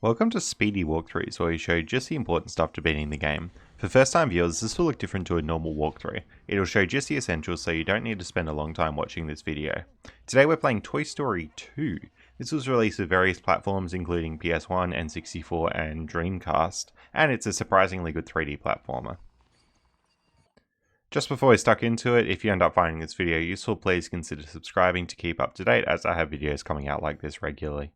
Welcome to Speedy Walkthroughs, where we show just the important stuff to beating the game. For first time viewers, this will look different to a normal walkthrough. It'll show just the essentials, so you don't need to spend a long time watching this video. Today we're playing Toy Story 2. This was released with various platforms including PS1, N64 and Dreamcast, and it's a surprisingly good 3D platformer. Just before we stuck into it, if you end up finding this video useful, please consider subscribing to keep up to date, as I have videos coming out like this regularly.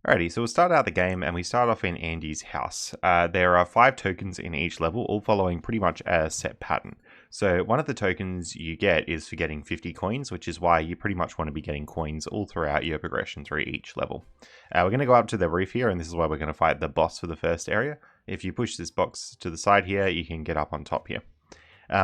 Alrighty, so we'll start out the game and we start off in Andy's house. There are 5 tokens in each level, all following pretty much a set pattern. So one of the tokens you get is for getting 50 coins, which is why you pretty much want to be getting coins all throughout your progression through each level. We're going to go up to the roof here, and this is where we're going to fight the boss for the first area. If you push this box to the side here, you can get up on top here.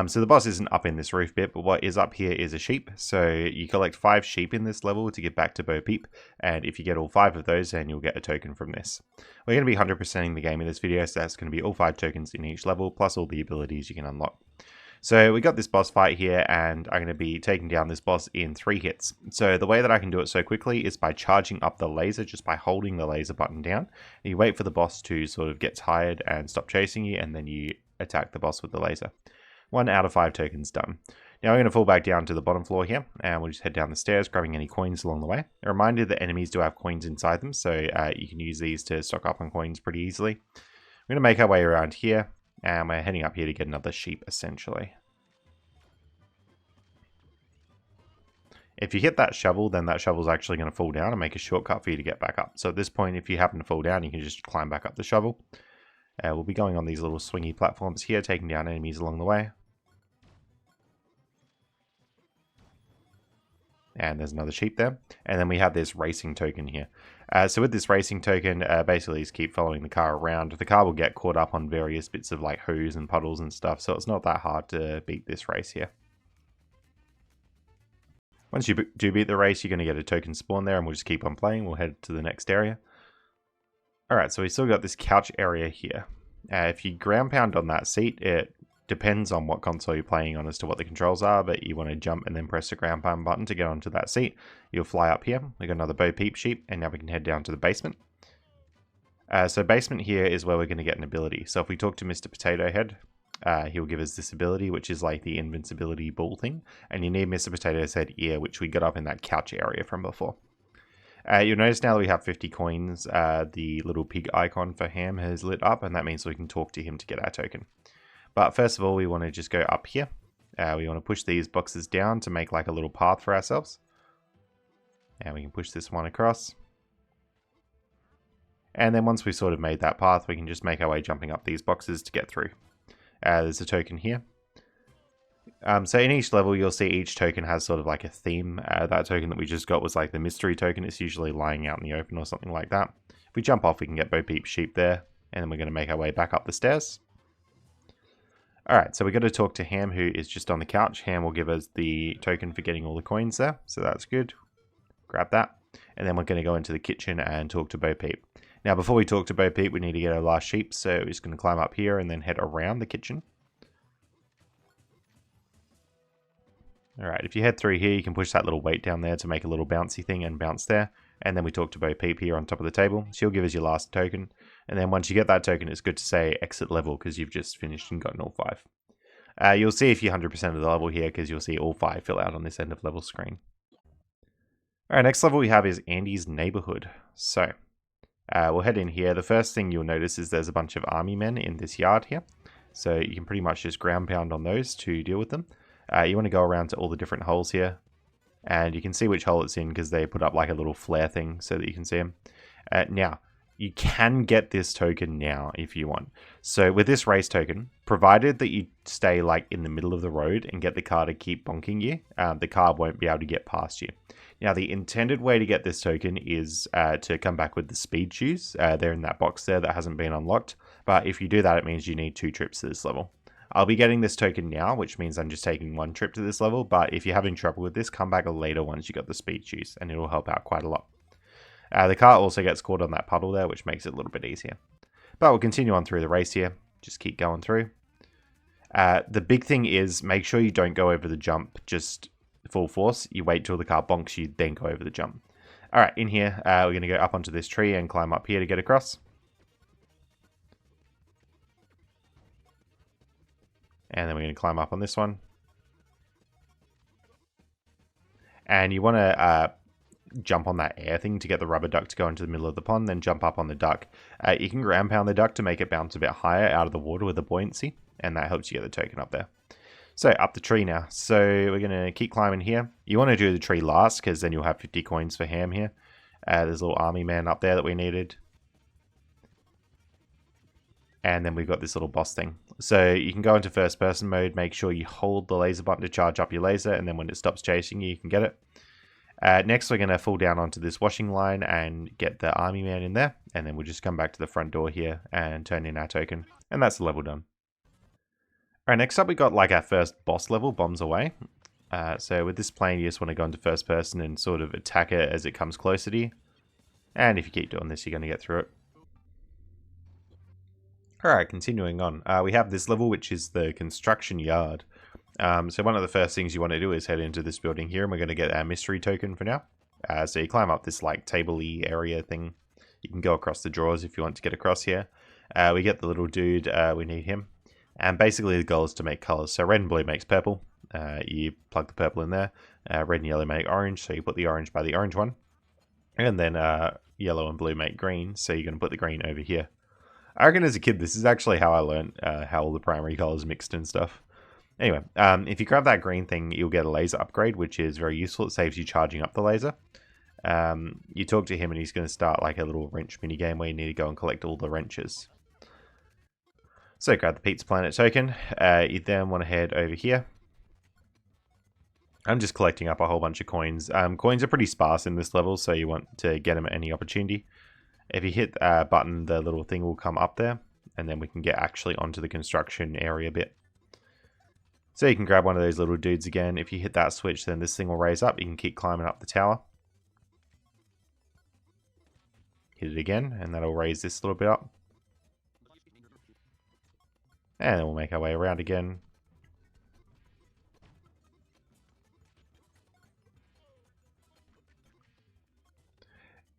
So the boss isn't up in this roof bit, but what is up here is a sheep. So you collect 5 sheep in this level to get back to Bo Peep, and if you get all 5 of those, then you'll get a token from this. We're going to be 100%ing the game in this video, so that's going to be all 5 tokens in each level, plus all the abilities you can unlock. So we got this boss fight here, and I'm going to be taking down this boss in 3 hits. So the way that I can do it so quickly is by charging up the laser, just by holding the laser button down. You wait for the boss to sort of get tired and stop chasing you, and then you attack the boss with the laser. 1 out of 5 tokens done. Now we're going to fall back down to the bottom floor here, and we'll just head down the stairs, grabbing any coins along the way. A reminder that enemies do have coins inside them, so you can use these to stock up on coins pretty easily. We're going to make our way around here, and we're heading up here to get another sheep, essentially. If you hit that shovel, then that shovel's actually going to fall down and make a shortcut for you to get back up. So at this point, if you happen to fall down, you can just climb back up the shovel. We'll be going on these little swingy platforms here, taking down enemies along the way. And there's another sheep there. And then we have this racing token here. So with this racing token, basically just keep following the car around. The car will get caught up on various bits of like hose and puddles and stuff, so it's not that hard to beat this race here. Once you do beat the race, you're going to get a token spawn there, and we'll just keep on playing. We'll head to the next area. Alright, so we still got this couch area here. If you ground pound on that seat, it depends on what console you're playing on as to what the controls are, but you want to jump and then press the ground pound button to get onto that seat. You'll fly up here. We got another Bo Peep sheep, and now we can head down to the basement. So basement here is where we're going to get an ability. So if we talk to Mr. Potato Head, he'll give us this ability, which is like the invincibility ball thing. And you need Mr. Potato Head ear, which we got up in that couch area from before. You'll notice now that we have 50 coins, the little pig icon for Ham has lit up, and that means we can talk to him to get our token. But first of all, we want to just go up here. We want to push these boxes down to make like a little path for ourselves. And we can push this one across. And then once we've sort of made that path, we can just make our way jumping up these boxes to get through. There's a token here. So in each level, you'll see each token has sort of like a theme. That token that we just got was like the mystery token. It's usually lying out in the open or something like that. If we jump off, we can get Bo Peep sheep there. And then we're going to make our way back up the stairs. Alright, so we've got to talk to Ham, who is just on the couch. Ham will give us the token for getting all the coins there. So that's good. Grab that. And then we're going to go into the kitchen and talk to Bo Peep. Now, before we talk to Bo Peep, we need to get our last sheep. So we're just going to climb up here and then head around the kitchen. Alright, if you head through here, you can push that little weight down there to make a little bouncy thing and bounce there. And then we talk to Bo Peep here on top of the table. She'll give us your last token. And then once you get that token, it's good to say exit level because you've just finished and gotten all 5. You'll see if you're 100% of the level here because you'll see all 5 fill out on this end of level screen. Alright, next level we have is Andy's neighborhood. So, we'll head in here. The first thing you'll notice is there's a bunch of army men in this yard here. So you can pretty much just ground pound on those to deal with them. You want to go around to all the different holes here. And you can see which hole it's in because they put up like a little flare thing so that you can see them. Now, you can get this token now if you want. So with this race token, provided that you stay like in the middle of the road and get the car to keep bonking you, the car won't be able to get past you. Now, the intended way to get this token is to come back with the speed shoes. They're in that box there that hasn't been unlocked. But if you do that, it means you need 2 trips to this level. I'll be getting this token now, which means I'm just taking 1 trip to this level, but if you're having trouble with this, come back later once you got the speed shoes, and it'll help out quite a lot. The car also gets caught on that puddle there, which makes it a little bit easier. But we'll continue on through the race here, just keep going through. The big thing is, make sure you don't go over the jump just full force. You wait till the car bonks you, then go over the jump. Alright, in here, we're going to go up onto this tree and climb up here to get across. And then we're going to climb up on this one. And you want to jump on that air thing to get the rubber duck to go into the middle of the pond, then jump up on the duck. You can ground pound the duck to make it bounce a bit higher out of the water with the buoyancy, and that helps you get the token up there. So, up the tree now. So, we're going to keep climbing here. You want to do the tree last, because then you'll have 50 coins for Ham here. There's a little army man up there that we needed. And then we've got this little boss thing. So, you can go into first person mode, make sure you hold the laser button to charge up your laser, and then when it stops chasing you, you can get it. Next, we're going to fall down onto this washing line and get the army man in there. And then we'll just come back to the front door here and turn in our token. And that's the level done. Alright, next up we got like our first boss level, Bombs Away. So with this plane, you just want to go into first person and sort of attack it as it comes closer to you. And if you keep doing this, you're going to get through it. Alright, continuing on. We have this level, which is the construction yard. So one of the first things you want to do is head into this building here, and we're going to get our mystery token for now. So you climb up this like table-y area thing. You can go across the drawers if you want to get across here. We get the little dude, we need him. And basically the goal is to make colors. So red and blue makes purple. You plug the purple in there. Red and yellow make orange, so you put the orange by the orange one. And then yellow and blue make green, so you're going to put the green over here. I reckon as a kid, this is actually how I learned how all the primary colors mixed and stuff. Anyway, if you grab that green thing, you'll get a laser upgrade, which is very useful. It saves you charging up the laser. You talk to him and he's going to start like a little wrench minigame where you need to go and collect all the wrenches. So grab the Pizza Planet token. You then want to head over here. I'm just collecting up a whole bunch of coins. Coins are pretty sparse in this level, so you want to get them at any opportunity. If you hit a button, the little thing will come up there, and then we can get actually onto the construction area bit. So you can grab one of those little dudes again. If you hit that switch, then this thing will raise up. You can keep climbing up the tower. Hit it again, and that'll raise this little bit up. And then we'll make our way around again.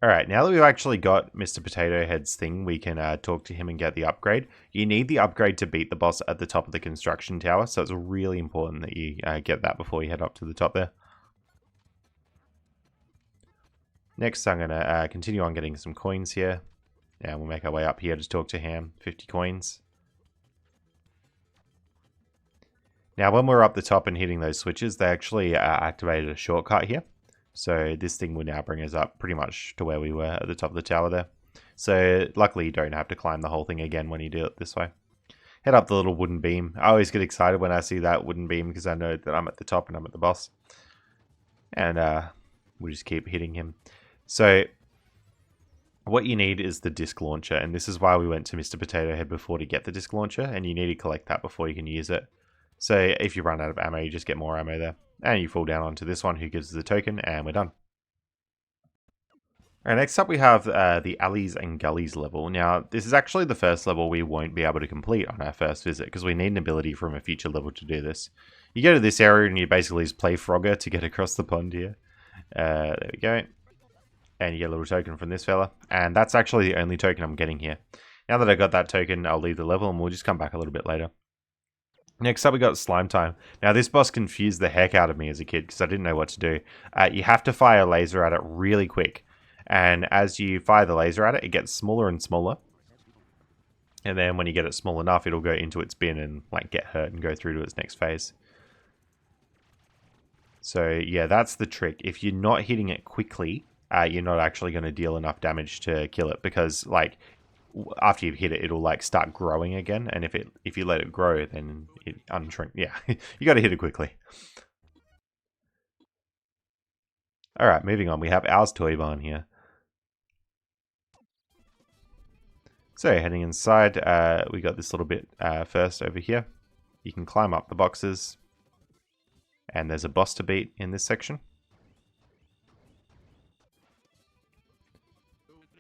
Alright, now that we've actually got Mr. Potato Head's thing, we can talk to him and get the upgrade. You need the upgrade to beat the boss at the top of the construction tower, so it's really important that you get that before you head up to the top there. Next, I'm going to continue on getting some coins here. And we'll make our way up here to talk to Ham. 50 coins. Now, when we're up the top and hitting those switches, they actually activated a shortcut here. So this thing will now bring us up pretty much to where we were at the top of the tower there. So luckily you don't have to climb the whole thing again when you do it this way. Head up the little wooden beam. I always get excited when I see that wooden beam because I know that I'm at the top and I'm at the boss. And we'll just keep hitting him. So what you need is the disc launcher, and this is why we went to Mr. Potato Head before to get the disc launcher, and you need to collect that before you can use it. So if you run out of ammo, you just get more ammo there. And you fall down onto this one who gives us the token, and we're done. Alright, next up we have the alleys and gullies level. Now, this is actually the first level we won't be able to complete on our first visit, because we need an ability from a future level to do this. You go to this area and you basically just play Frogger to get across the pond here. There we go. And you get a little token from this fella. And that's actually the only token I'm getting here. Now that I got that token, I'll leave the level and we'll just come back a little bit later. Next up we got Slime Time. Now this boss confused the heck out of me as a kid because I didn't know what to do. You have to fire a laser at it really quick. And as you fire the laser at it, it gets smaller and smaller. And then when you get it small enough, it'll go into its bin and like get hurt and go through to its next phase. So yeah, that's the trick. If you're not hitting it quickly, you're not actually going to deal enough damage to kill it, because like after you've hit it, it'll like start growing again, and if you let it grow, then it unshrink. Yeah, you got to hit it quickly. All right, moving on. We have Owl's Toy Barn here. So heading inside, we got this little bit first over here. You can climb up the boxes, and there's a boss to beat in this section.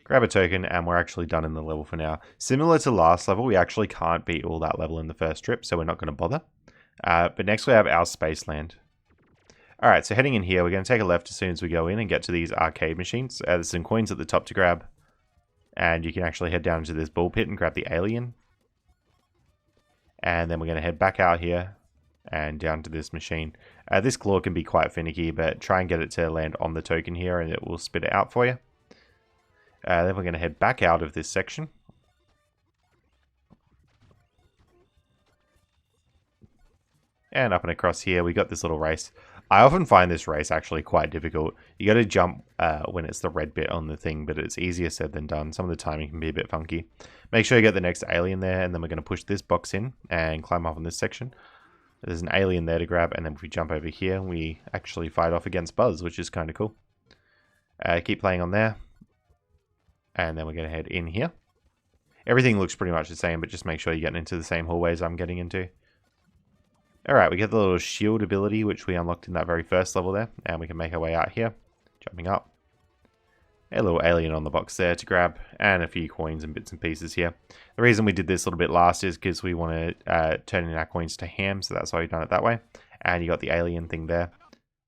Grab a token, and we're actually done in the level for now. Similar to last level, we actually can't beat all that level in the first trip, so we're not going to bother. But next we have our Spaceland. Alright, so heading in here, we're going to take a left as soon as we go in and get to these arcade machines. There's some coins at the top to grab. And you can actually head down to this ball pit and grab the alien. And then we're going to head back out here and down to this machine. This claw can be quite finicky, but try and get it to land on the token here and it will spit it out for you. Then we're going to head back out of this section. And up and across here, we got this little race. I often find this race actually quite difficult. You got to jump when it's the red bit on the thing, but it's easier said than done. Some of the timing can be a bit funky. Make sure you get the next alien there, and then we're going to push this box in and climb up on this section. There's an alien there to grab, and then if we jump over here, we actually fight off against Buzz, which is kind of cool. Keep playing on there. And then we're going to head in here. Everything looks pretty much the same, but just make sure you're getting into the same hallways I'm getting into. Alright, we get the little shield ability, which we unlocked in that very first level there. And we can make our way out here, jumping up. A little alien on the box there to grab, and a few coins and bits and pieces here. The reason we did this a little bit last is because we want to turn in our coins to ham, so that's why we've done it that way. And you got the alien thing there.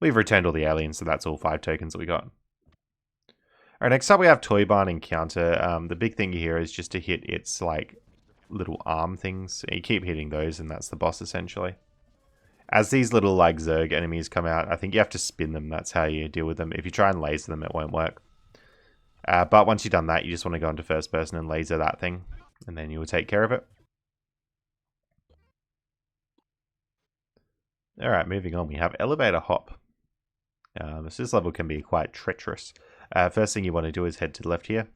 We've returned all the aliens, so that's all 5 tokens that we got. Alright, next up we have Toy Barn Encounter. The big thing here is just to hit its like little arm things. You keep hitting those, and that's the boss essentially. As these little like Zerg enemies come out, I think you have to spin them. That's how you deal with them. If you try and laser them, it won't work. But once you've done that, you just want to go into first person and laser that thing, and then you will take care of it. Alright, moving on. We have Elevator Hop. This level can be quite treacherous. First thing you want to do is head to the left here.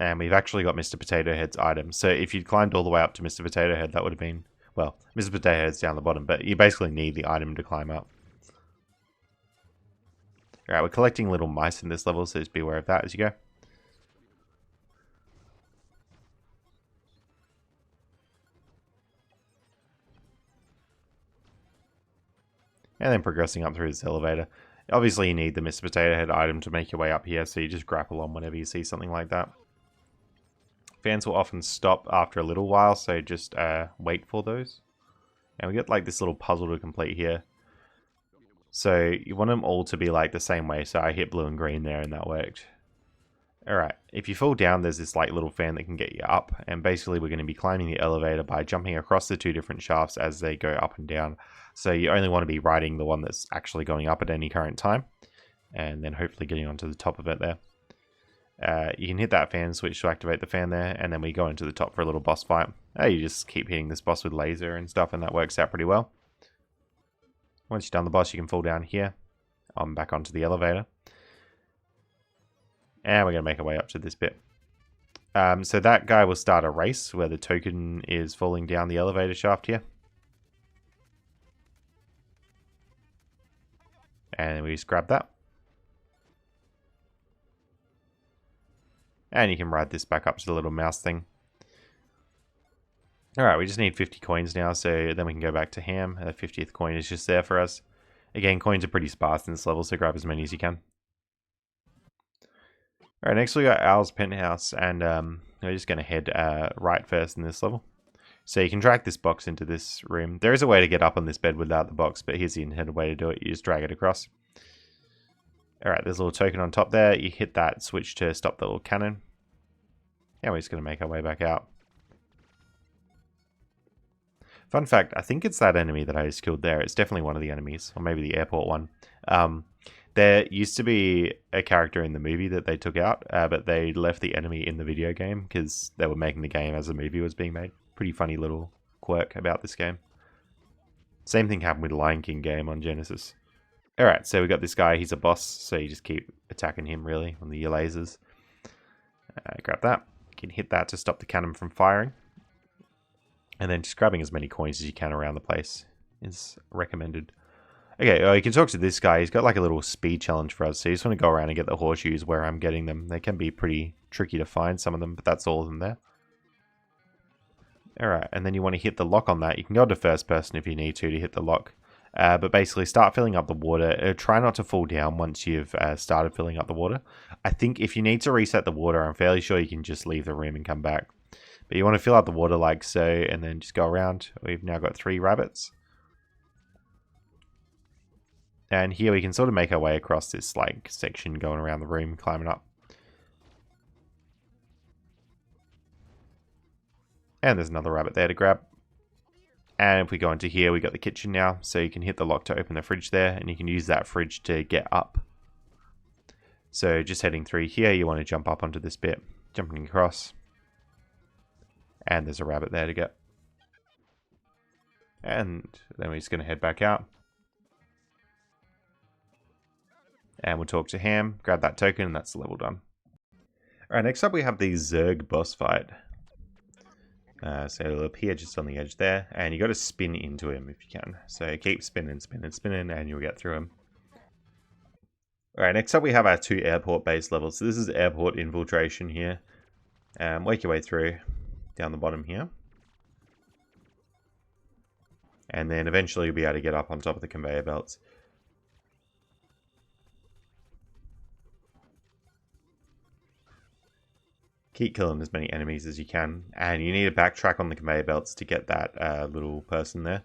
And we've actually got Mr. Potato Head's items. So if you'd climbed all the way up to Mr. Potato Head, that would have been... Well, Mr. Potato Head's down the bottom, but you basically need the item to climb up. Alright, we're collecting little mice in this level, so just be aware of that as you go. And then progressing up through this elevator. Obviously you need the Mr. Potato Head item to make your way up here, so you just grapple on whenever you see something like that. Fans will often stop after a little while, so just wait for those. And we get like this little puzzle to complete here. So you want them all to be like the same way, so I hit blue and green there and that worked. Alright, if you fall down, there's this like little fan that can get you up, and basically we're going to be climbing the elevator by jumping across the 2 different shafts as they go up and down. So you only want to be riding the one that's actually going up at any current time, and then hopefully getting onto the top of it there. You can hit that fan switch to activate the fan there, and then we go into the top for a little boss fight. You just keep hitting this boss with laser and stuff, and that works out pretty well. Once you've done the boss, you can fall down here. I'm back onto the elevator. And we're going to make our way up to this bit. So that guy will start a race where the token is falling down the elevator shaft here. And we just grab that. And you can ride this back up to the little mouse thing. Alright, we just need 50 coins now, so then we can go back to ham. The 50th coin is just there for us. Again, coins are pretty sparse in this level, so grab as many as you can. Alright, next we got Owl's Penthouse, and we're just going to head right first in this level. So you can drag this box into this room. There is a way to get up on this bed without the box, but here's the intended way to do it. You just drag it across. Alright, there's a little token on top there. You hit that switch to stop the little cannon. And we're just going to make our way back out. Fun fact, I think it's that enemy that I just killed there. It's definitely one of the enemies, or maybe the airport one. There used to be a character in the movie that they took out, but they left the enemy in the video game because they were making the game as the movie was being made. Pretty funny little quirk about this game. Same thing happened with the Lion King game on Genesis. Alright, so we got this guy. He's a boss, so you just keep attacking him, really, on the lasers. Grab that. You can hit that to stop the cannon from firing. And then just grabbing as many coins as you can around the place is recommended. Okay, you can talk to this guy. He's got like a little speed challenge for us. So you just want to go around and get the horseshoes where I'm getting them. They can be pretty tricky to find, some of them, but that's all of them there. Alright, and then you want to hit the lock on that. You can go to first person if you need to hit the lock. But basically start filling up the water. Try not to fall down once you've started filling up the water. I think if you need to reset the water, I'm fairly sure you can just leave the room and come back. But you want to fill out the water like so, and then just go around. We've now got 3 rabbits. And here we can sort of make our way across this like section going around the room, climbing up. And there's another rabbit there to grab. And if we go into here, we got the kitchen now. So you can hit the lock to open the fridge there, and you can use that fridge to get up. So just heading through here, you want to jump up onto this bit, jumping across. And there's a rabbit there to get. And then we're just going to head back out. And we'll talk to Ham, grab that token, and that's the level done. Alright, next up we have the Zerg boss fight. So it'll appear just on the edge there, and you got to spin into him if you can. So keep spinning, spinning, spinning, and you'll get through him. Alright, next up we have our 2 airport-based levels. So this is airport infiltration here. Work your way through down the bottom here. And then eventually you'll be able to get up on top of the conveyor belts. Keep killing as many enemies as you can. And you need a backtrack on the conveyor belts to get that little person there.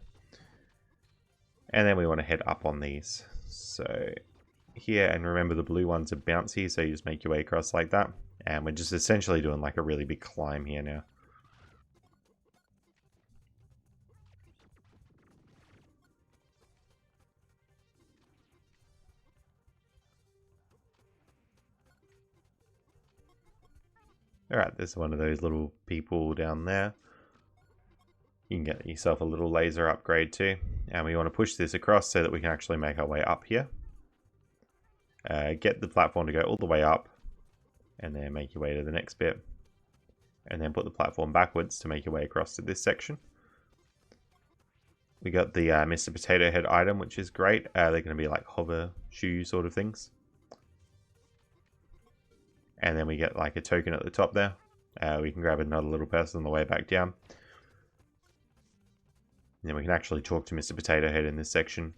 And then we want to head up on these. So here, and remember the blue ones are bouncy, so you just make your way across like that. And we're just essentially doing like a really big climb here now. Alright, there's one of those little people down there. You can get yourself a little laser upgrade too. And we want to push this across so that we can actually make our way up here. Get the platform to go all the way up. And then make your way to the next bit. And then put the platform backwards to make your way across to this section. We got the Mr. Potato Head item, which is great. They're going to be like hover shoe sort of things. And then we get like a token at the top there. We can grab another little person on the way back down. And then we can actually talk to Mr. Potato Head in this section.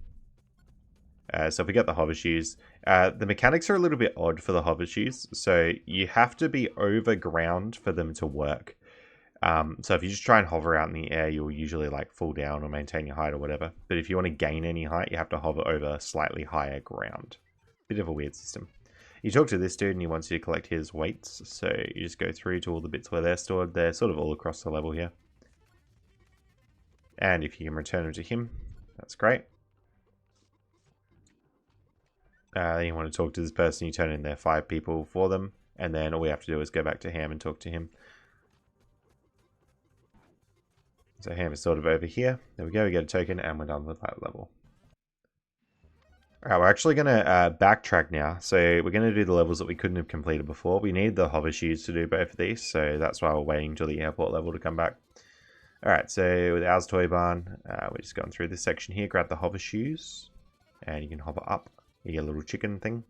So if we get the hover shoes, the mechanics are a little bit odd for the hover shoes. So you have to be over ground for them to work. So if you just try and hover out in the air, you'll usually like fall down or maintain your height or whatever. But if you want to gain any height, you have to hover over slightly higher ground. Bit of a weird system. You talk to this dude and he wants you to collect his weights. So you just go through to all the bits where they're stored. They're sort of all across the level here. And if you can return them to him, that's great. Then you want to talk to this person, you turn in their 5 people for them. And then all we have to do is go back to Ham and talk to him. So Ham is sort of over here. There we go, we get a token and we're done with that level. Alright, we're actually going to backtrack now. So we're going to do the levels that we couldn't have completed before. We need the hover shoes to do both of these, so that's why we're waiting until the airport level to come back. Alright, so with Owl's Toy Barn, we're just going through this section here. Grab the hover shoes, and you can hover up. You get a little chicken thing.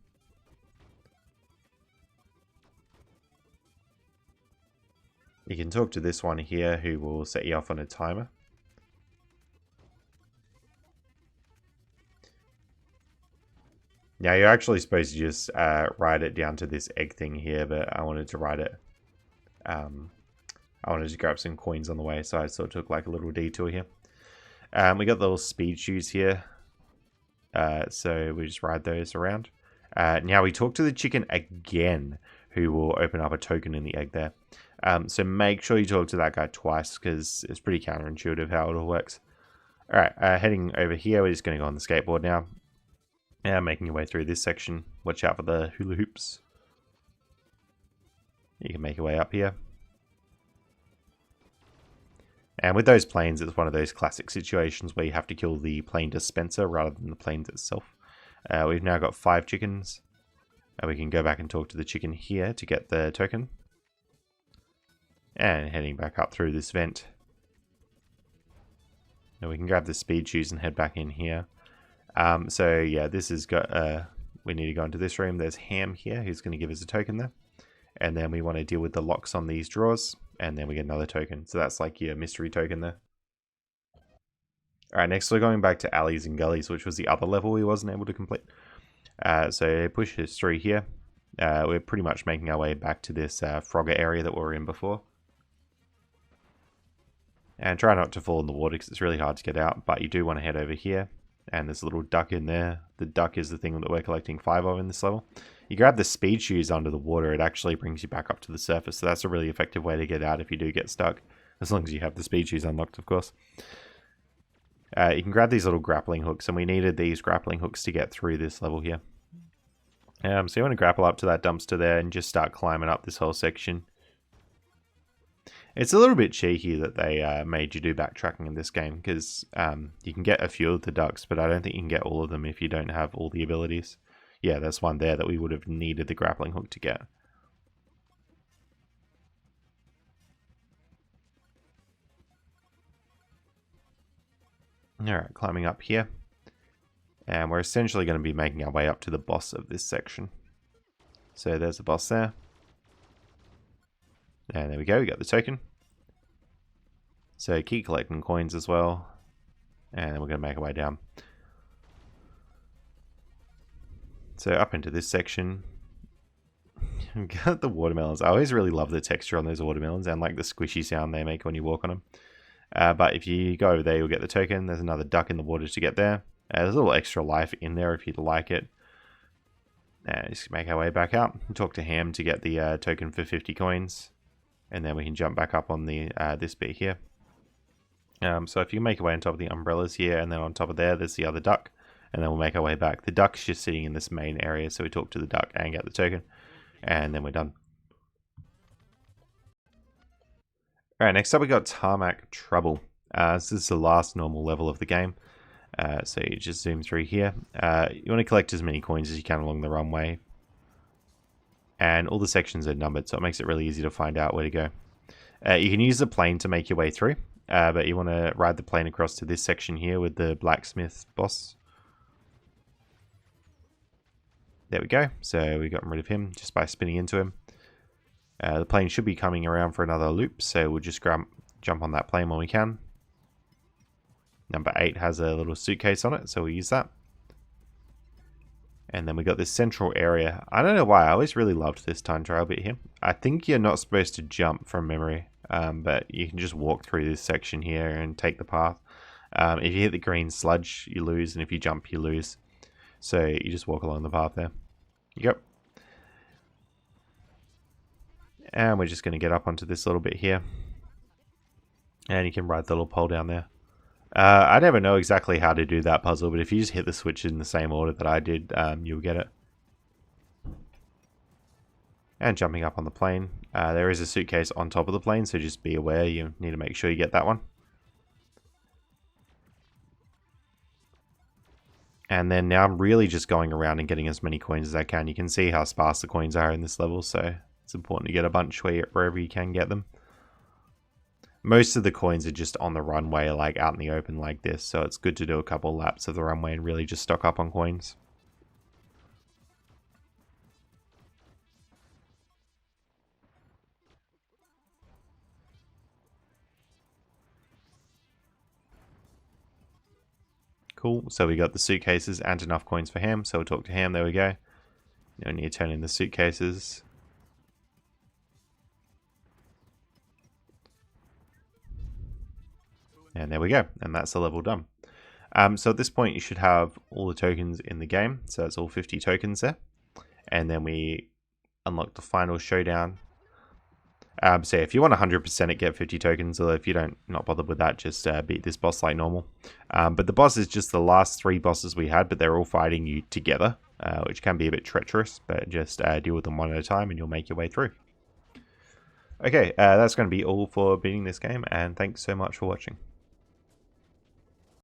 You can talk to this one here who will set you off on a timer. Now you're actually supposed to just ride it down to this egg thing here, but I wanted to ride it. I wanted to grab some coins on the way, so I sort of took like a little detour here. We got the little speed shoes here, so we just ride those around. Now we talk to the chicken again, who will open up a token in the egg there. So make sure you talk to that guy twice, because it's pretty counterintuitive how it all works. Alright, heading over here, we're just going to go on the skateboard now. Making your way through this section. Watch out for the hula hoops. You can make your way up here. And with those planes, it's one of those classic situations where you have to kill the plane dispenser rather than the planes itself. We've now got 5 chickens. We can go back and talk to the chicken here to get the token. And heading back up through this vent. Now we can grab the speed shoes and head back in here. So yeah, this has got, we need to go into this room. There's Ham here, who's going to give us a token there. And then we want to deal with the locks on these drawers. And then we get another token. So that's like your mystery token there. Alright, next we're going back to alleys and gullies, which was the other level we wasn't able to complete. So push us through here. We're pretty much making our way back to this Frogger area that we were in before. And try not to fall in the water because it's really hard to get out, but you do want to head over here. And there's a little duck in there. The duck is the thing that we're collecting 5 of in this level. You grab the speed shoes under the water, it actually brings you back up to the surface. So that's a really effective way to get out if you do get stuck. As long as you have the speed shoes unlocked, of course. You can grab these little grappling hooks, and we needed these grappling hooks to get through this level here. So you want to grapple up to that dumpster there and just start climbing up this whole section. It's a little bit cheeky that they made you do backtracking in this game, because you can get a few of the ducks, but I don't think you can get all of them if you don't have all the abilities. Yeah, there's one there that we would have needed the grappling hook to get. Alright, climbing up here. And we're essentially going to be making our way up to the boss of this section. So there's the boss there. And there we go, we got the token. So keep collecting coins as well. And then we're going to make our way down. So up into this section. We've got the watermelons. I always really love the texture on those watermelons and like the squishy sound they make when you walk on them. But if you go over there, you'll get the token. There's another duck in the water to get there. There's a little extra life in there if you'd like it. Just make our way back out. Talk to Ham to get the token for 50 coins. And then we can jump back up on the this bit here. So if you make your way on top of the umbrellas here, and then on top of there's the other duck. And then we'll make our way back. The duck's just sitting in this main area, so we talk to the duck and get the token. And then we're done. Alright, next up we got Tarmac Trouble. This is the last normal level of the game. So you just zoom through here. You want to collect as many coins as you can along the runway. And all the sections are numbered, so it makes it really easy to find out where to go. You can use the plane to make your way through. But you want to ride the plane across to this section here with the blacksmith boss. There we go. So we got rid of him just by spinning into him. The plane should be coming around for another loop, so we'll just jump on that plane when we can. Number 8 has a little suitcase on it, so we'll use that. And then we got this central area. I don't know why, I always really loved this time trial bit here. I think you're not supposed to jump from memory, but you can just walk through this section here and take the path. If you hit the green sludge, you lose, and if you jump, you lose. So you just walk along the path there. Yep. And we're just going to get up onto this little bit here. And you can ride the little pole down there. I never know exactly how to do that puzzle, but if you just hit the switch in the same order that I did, you'll get it. And jumping up on the plane. There is a suitcase on top of the plane, so just be aware. You need to make sure you get that one. And then now I'm really just going around and getting as many coins as I can. You can see how sparse the coins are in this level, so it's important to get a bunch wherever you can get them. Most of the coins are just on the runway, like out in the open like this, so it's good to do a couple laps of the runway and really just stock up on coins. Cool, so we got the suitcases and enough coins for Ham, so we'll talk to Ham, there we go. You need to turn in the suitcases. And there we go, and that's the level done. So at this point you should have all the tokens in the game, so that's all 50 tokens there. And then we unlock the final showdown. So if you want 100% it, get 50 tokens, or if you don't, not bothered with that, just beat this boss like normal. But the boss is just the last 3 bosses we had, but they're all fighting you together, which can be a bit treacherous, but just deal with them one at a time and you'll make your way through. Okay, that's going to be all for beating this game, and thanks so much for watching.